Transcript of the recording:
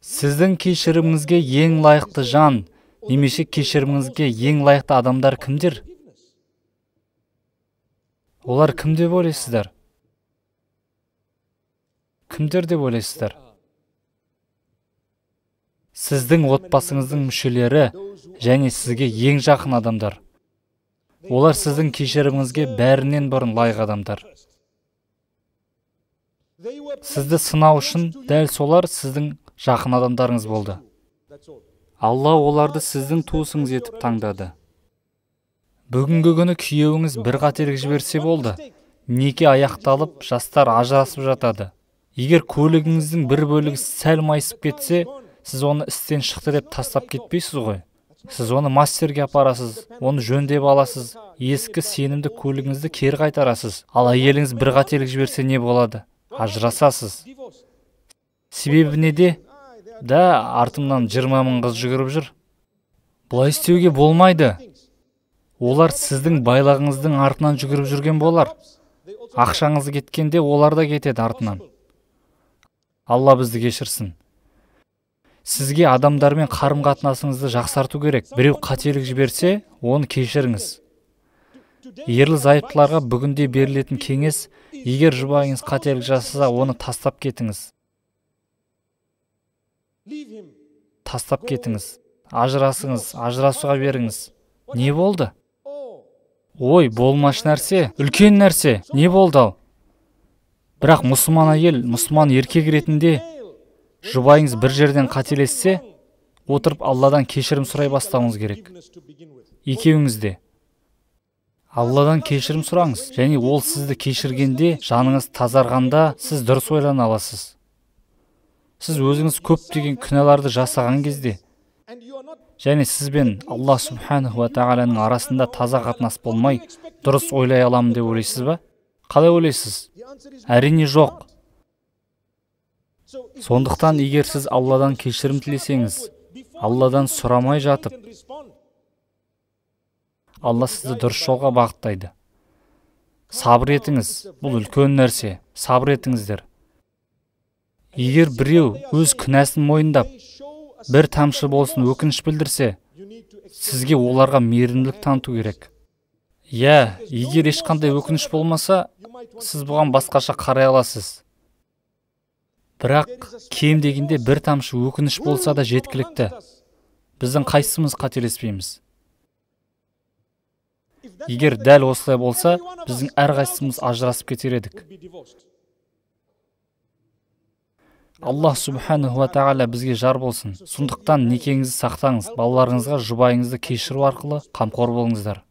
Сіздің кешіріміңізге ең лайықты жан, немесе кешіріміңізге ең лайықты адамдар кімдер? Олар кім деп ойлайсыздар? Кімдер деп ойлайсыздар? Сіздің отбасыңыздың мүшелері және сізге ең жақын адамдар. Олар сіздің кешіріміңізге бәрінен бұрын лайық адамдар. Сізді сынау үшін дәл солар сіздің жақын адамдарыңыз болды. Алла оларды сіздің туысыңыз етіп таңдады. Бүгінгі күні күйеуіңіз бір қателік жіберсе болды. Неке аяқталып, жастар ажырасып жатады. Егер көлігіңіздің бір бөлігі сәл майысып кетсе, сіз оны істен шықты деп тастап кетпейсіз ғой. Сіз оны мастерге апарасыз, оны жөндеп аласыз, ескі сенімді көлігіңізді кері қайтарасыз. Ал әйеліңіз бір қателік жіберсе не болады? Ажырасасыз. Себебі неде? Артымнан 20 мың қыз жүгіріп жүр. Бұлай істеуге болмайды. Олар сіздің байлығыңыздың артынан жүгіріп жүрген болар. Ақшаңыз кеткенде олар да кетеді артынан. Алла бізді кешірсін. Сізге адамдармен қарым-қатынасыңызды жақсарту керек. Біреу қателік жіберсе, оны кешіріңіз. Ерлі-зайыптыларға бүгінде берілетін кеңес, егер жұбайыңыз қателік жасаса, оны тастап кетіңіз. Тастап кетіңіз. Ажырасыңыз, ажырасуға беріңіз. Не болды? Ой, болмаш нәрсе, үлкен нәрсе. Не болды ал? Бірақ мұсылман әйел, мұсылман еркек ретінде жұбайыңыз бір жерден қателессе, отырып Алладан кешірім сұрай бастауыңыз керек. Екеуіңіз де. Алладан кешірім сұраңыз, және ол сізді кешіргенде, жаныңыз тазарғанда, сіз дұрыс ойлана аласыз. Сіз өзіңіз көптеген күнәларды жасаған кезде, және сізбен Алла субханаху ва тағаланың арасында таза қатынас болмай, дұрыс ойлай аламын деп ойлайсыз ба? Қалай ойлайсыз? Әрине жоқ. Сондықтан егер сіз Алладан кешірім тілесеңіз, Алладан сұрамай жатып, Алла сізді дұрыс жолға бағыттайды. Сабыр етіңіз, бұл үлкен нәрсе. Сабыр етіңіздер. Егер біреу өз күнәсін мойындап, бір тамшы болсын өкініш білдірсе, сізге оларға мейірімділік таныту керек. Егер ешқандай өкініш болмаса, сіз бұған басқаша қарай аласыз. Бірақ кем дегенде бір тамшы өкініш болса да жеткілікті. Біздің қайсымыз қателеспейміз. Егер дәл осылай болса, біздің әрқайсымыз ажырасып кетер едік. Аллах субханаху ва тағала бізге жар болсын. Сондықтан некеңізді сақтаңыз, балаларыңызға жұбайыңызды кешіру арқылы қамқор болыңыздар.